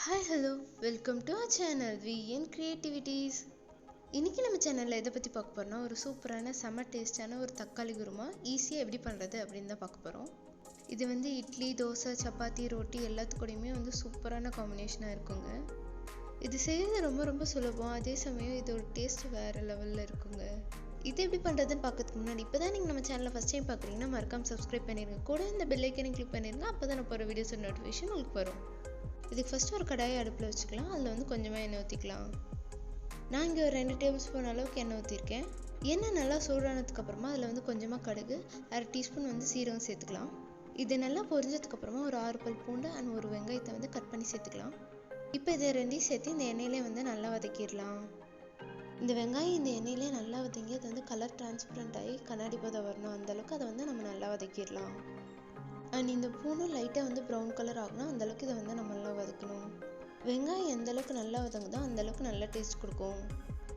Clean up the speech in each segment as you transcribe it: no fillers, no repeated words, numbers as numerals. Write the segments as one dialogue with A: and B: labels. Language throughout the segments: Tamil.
A: Hi, hello, welcome to our channel VN Creativities. இன்னைக்கு நம்ம சேனல்ல எதை பத்தி பார்க்க போறோம்னா ஒரு சூப்பரான செம டேஸ்டான ஒரு தக்காளி குருமா ஈஸியா எப்படி பண்றது அப்படின்னு தான் பார்க்க போறோம். இது வந்து இட்லி, தோசை, சப்பாத்தி, ரொட்டி எல்லாத்துக்கூடயுமே வந்து சூப்பரான காம்பினேஷனா இருக்குங்க. இது செய்யறது ரொம்ப சுலபம். அதே சமயம் இதோட டேஸ்ட் வேற லெவல்ல இருக்குங்க. இது எப்படி பண்றதுன்னு பார்க்கறதுக்கு முன்னாடி இப்பதான் நீங்க நம்ம சேனலை ஃபர்ஸ்ட் டைம் பார்க்குறீங்கன்னா மறக்காம சப்ஸ்கிரைப் பண்ணிருங்க. கூட இந்த பெல் ஐக்கனை கிளிக் பண்ணிருங்க. அப்பதான் நான் போற வீடியோஸ் நோட்டிஃபிகேஷன் உங்களுக்கு வரும். இதுக்கு ஃபர்ஸ்ட் ஒரு கடாயை அடுப்பில் வச்சுக்கலாம். அதில் வந்து கொஞ்சமாக எண்ணெய் ஊற்றிக்கலாம். நான் இங்கே ஒரு 2 டேபிள் ஸ்பூன் அளவுக்கு எண்ணெய் ஊற்றிருக்கேன். எண்ணெய் நல்லா சூடானதுக்கப்புறமா அதில் வந்து கொஞ்சமாக கடுகு, 1/2 டீஸ்பூன் வந்து சீரகம் சேர்த்துக்கலாம். இது நல்லா பொரிஞ்சதுக்கப்புறமா ஒரு 6 பல் பூண்டு அண்ட் ஒரு வெங்காயத்தை வந்து கட் பண்ணி சேர்த்துக்கலாம். இப்போ இதை ரெண்டையும் சேர்த்து இந்த எண்ணெயிலே வந்து நல்லா வதக்கிடலாம். இந்த வெங்காயம் இந்த எண்ணெயிலே நல்லா வதங்கி அது வந்து கலர் டிரான்ஸ்பரண்ட் ஆகி கண்ணாடி பதம் வரணும். அந்தளவுக்கு அதை வந்து நம்ம நல்லா வதக்கிடலாம். அண்ட் இந்த பூண்டும் லைட்டாக வந்து ப்ரௌன் கலர் ஆகணும். அந்தளவுக்கு இதை வந்து நம்ம நல்லா வதக்கணும். வெங்காயம் எந்தளவுக்கு நல்லா வதங்குதோ அந்தளவுக்கு நல்லா டேஸ்ட் கொடுக்கும்.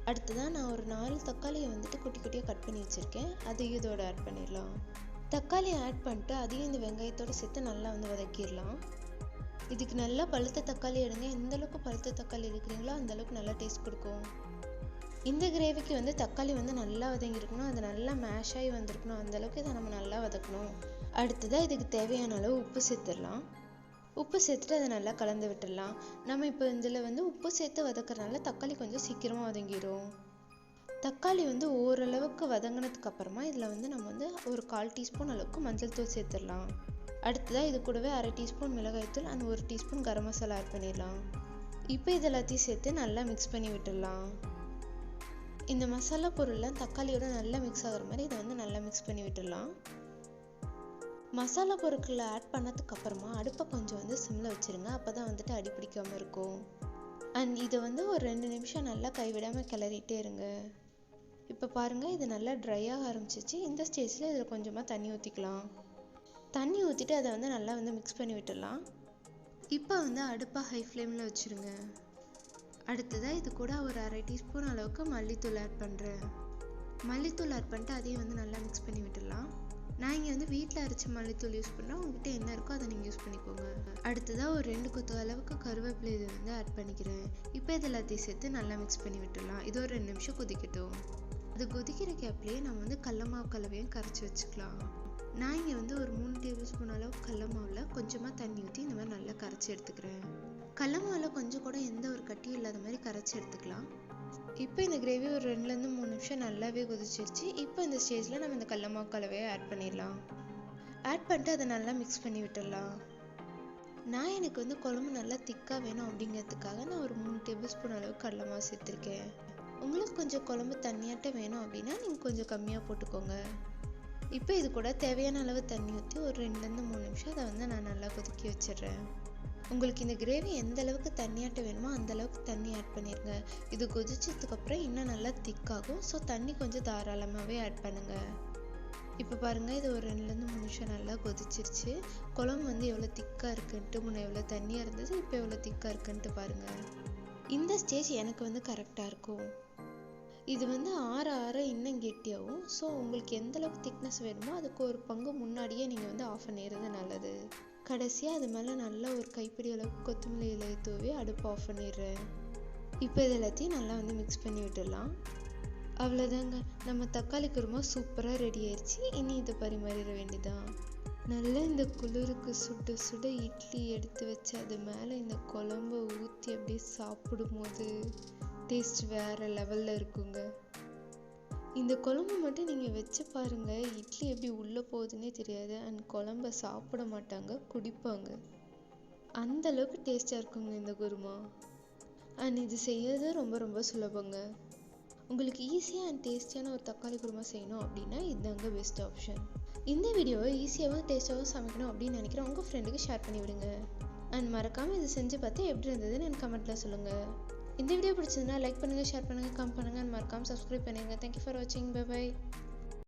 A: அடுத்ததான் நான் ஒரு 4 தக்காளியை வந்துட்டு குட்டி குட்டியாக கட் பண்ணி வச்சுருக்கேன். அதையும் இதோட ஆட் பண்ணிடலாம். தக்காளியை ஆட் பண்ணிட்டு அதையும் இந்த வெங்காயத்தோடு சேர்த்து நல்லா வந்து வதக்கிடலாம். இதுக்கு நல்லா பழுத்த தக்காளி எடுங்க. எந்தளவுக்கு பழுத்த தக்காளி எடுக்கிறீங்களோ அந்தளவுக்கு நல்லா டேஸ்ட் கொடுக்கும். இந்த கிரேவிக்கு வந்து தக்காளி வந்து நல்லா வதங்கியிருக்கணும். அது நல்லா மேஷ் ஆகி வந்திருக்கணும். அந்தளவுக்கு இதை நம்ம நல்லா வதக்கணும். அடுத்ததாக இதுக்கு தேவையான அளவு உப்பு சேர்த்துடலாம். உப்பு சேர்த்துட்டு அதை நல்லா கலந்து விட்டுடலாம். நம்ம இப்போ இதில் வந்து உப்பு சேர்த்து வதக்கிறதுனால தக்காளி கொஞ்சம் சீக்கிரமாக வதங்கிடும். தக்காளி வந்து ஓரளவுக்கு வதங்கினதுக்கு அப்புறமா இதில் வந்து நம்ம வந்து ஒரு 1/4 டீஸ்பூன் அளவுக்கு மஞ்சள் தூள் சேர்த்துடலாம். அடுத்ததாக இது கூடவே 1/2 டீஸ்பூன் மிளகாய்த்தூள் and 1 teaspoon garam masala add பண்ணிடலாம். இப்போ இது எல்லாத்தையும் சேர்த்து நல்லா மிக்ஸ் பண்ணி விட்டுடலாம். இந்த மசாலா பொருள்லாம் தக்காளியோட நல்லா மிக்ஸ் ஆகிற மாதிரி இதை வந்து நல்லா மிக்ஸ் பண்ணி விட்டுடலாம். மசாலா பொருட்களை ஆட் பண்ணதுக்கு அப்புறமா அடுப்பை கொஞ்சம் வந்து சிம்மில் வச்சுருங்க. அப்போ தான் வந்துட்டு அடி பிடிக்காமல் இருக்கும். அண்ட் இதை வந்து ஒரு 2 நிமிஷம் நல்லா கைவிடாமல் கிளறிட்டே இருங்க. இப்போ பாருங்கள், இது நல்லா ட்ரை ஆக ஆரம்பிச்சிச்சு. இந்த ஸ்டேஜில் இதில் கொஞ்சமாக தண்ணி ஊற்றிக்கலாம். தண்ணி ஊற்றிட்டு அதை வந்து நல்லா வந்து மிக்ஸ் பண்ணி விட்டுடலாம். இப்போ வந்து அடுப்பை ஹை ஃப்ளேமில் வச்சுருங்க. அடுத்ததாக இது கூட ஒரு 1/2 டீஸ்பூன் அளவுக்கு மல்லித்தூள் ஆட் பண்ணுறேன். மல்லித்தூள் ஆட் பண்ணிட்டு அதையும் வந்து நல்லா மிக்ஸ் பண்ணி விட்டுடலாம். நான் இங்கே வந்து வீட்டில் அரைச்ச மல்லித்தூள் யூஸ் பண்ணுறேன். உங்ககிட்ட என்ன இருக்கோ அதை நீங்கள் யூஸ் பண்ணிக்கோங்க. அடுத்ததாக ஒரு 2 கொத்து அளவுக்கு கருவேப்பிலை இதை வந்து ஆட் பண்ணிக்கிறேன். இப்போ இது எல்லாத்தையும் சேர்த்து நல்லா மிக்ஸ் பண்ணி விட்டுடலாம். இது ஒரு 2 நிமிஷம் கொதிக்கட்டும். அது கொதிக்கிற கேப்லேயே நம்ம வந்து கடல மாவு கலவையும் கரைச்சி வச்சுக்கலாம். நான் இங்கே வந்து ஒரு 3 டேபிள் ஸ்பூன் அளவுக்கு கடல மாவில் கொஞ்சமாக தண்ணி ஊற்றி இந்த மாதிரி நல்லா கரைச்சி எடுத்துக்கிறேன். கடல மாவில் கொஞ்சம் கூட எந்த ஒரு கட்டியும் இல்லாத மாதிரி கரைச்சி எடுத்துக்கலாம். இப்போ இந்த கிரேவி ஒரு 2லேருந்து 3 நிமிஷம் நல்லாவே கொதிச்சிருச்சு. இப்போ இந்த ஸ்டேஜில் நம்ம இந்த கடல மாவு கலவையை ஆட் பண்ணிடலாம். ஆட் பண்ணிட்டு அதை நல்லா மிக்ஸ் பண்ணி விட்டுடலாம். நான் எனக்கு வந்து குழம்பு நல்லா திக்காக வேணும் அப்படிங்கிறதுக்காக நான் ஒரு 3 டேபிள் ஸ்பூன் அளவுக்கு கடல மாவு சேர்த்துருக்கேன். உங்களுக்கு கொஞ்சம் குழம்பு தண்ணியாட்ட வேணும் அப்படின்னா நீங்கள் கொஞ்சம் கம்மியாக போட்டுக்கோங்க. இப்போ இது கூட தேவையான அளவு தண்ணி ஊற்றி ஒரு 2லேருந்து 3 நிமிஷம் அதை வந்து நான் நல்லா கொதிக்க வச்சிடுறேன். உங்களுக்கு இந்த கிரேவி எந்த அளவுக்கு தண்ணியாட்ட வேணுமோ அந்த அளவுக்கு தண்ணி ஆட் பண்ணிடுங்க. இது கொதிச்சதுக்கப்புறம் இன்னும் நல்லா திக்காகும். ஸோ தண்ணி கொஞ்சம் தாராளமாகவே ஆட் பண்ணுங்கள். இப்போ பாருங்கள், இது ஒரு 2லேருந்து 3 நிமிஷம் நல்லா கொதிச்சிருச்சு. குழம்பு வந்து எவ்வளோ திக்காக இருக்குன்ட்டு, முன்னே எவ்வளோ தண்ணியாக இருந்தது, இப்போ எவ்வளோ திக்காக இருக்குன்ட்டு பாருங்கள். இந்த ஸ்டேஜ் எனக்கு வந்து கரெக்டாக இருக்கும். இது வந்து ஆற இன்னும் கெட்டியாகும். ஸோ உங்களுக்கு எந்த அளவுக்கு திக்னஸ் வேணுமோ அதுக்கு ஒரு பங்கு முன்னாடியே நீங்கள் வந்து ஆஃப் பண்ணிடுறது நல்லது. கடைசியாக அது மேலே நல்லா ஒரு கைப்பிடி அளவுக்கு கொத்தமல்லி இலையை தூவி அடுப்பு ஆஃப் பண்ணிடுறேன். இப்போ இது எல்லாத்தையும் நல்லா வந்து மிக்ஸ் பண்ணி விட்டுடலாம். அவ்வளோதாங்க, நம்ம தக்காளி குருமா சூப்பராக ரெடி ஆயிடுச்சு. இனி இதை பரிமாறிட வேண்டியதான். நல்லா இந்த குளிருக்கு சுட சுட இட்லி எடுத்து வச்சு அது மேலே இந்த குழம்பை ஊற்றி அப்படியே சாப்பிடும்போது டேஸ்ட் வேறு லெவலில் இருக்குங்க. இந்த குழம்பு மட்டும் நீங்கள் வச்சு பாருங்கள், இட்லி எப்படி உள்ளே போகுதுன்னே தெரியாது. அண்ட் குழம்ப சாப்பிட மாட்டாங்க, குடிப்பாங்க. அந்த அளவுக்கு டேஸ்ட்டாக இருக்குங்க இந்த குருமா. அண்ட் இது செய்யறது ரொம்ப சுலபங்க. உங்களுக்கு ஈஸியாக அண்ட் டேஸ்டியான ஒரு தக்காளி குருமா செய்யணும் அப்படின்னா இதுதாங்க பெஸ்ட் ஆப்ஷன். இந்த வீடியோவை ஈஸியாகவும் டேஸ்ட்டாகவும் சமைக்கணும் அப்படின்னு நினைக்கிறேன் உங்கள் ஃப்ரெண்டுக்கு ஷேர் பண்ணி விடுங்க. அண்ட் மறக்காமல் இது செஞ்சு பார்த்து எப்படி இருந்ததுன்னு எனக்கு கமெண்ட்டில் சொல்லுங்கள். இந்த வீடியோ பிடிச்சதுன்னா லைக் பண்ணுங்கள், ஷேர் பண்ணுங்கள், கமெண்ட் பண்ணுங்கள், மறக்காமல் சப்ஸ்கிரைப் பண்ணுங்கள். தேங்க்யூ ஃபார் வாட்சிங். பை.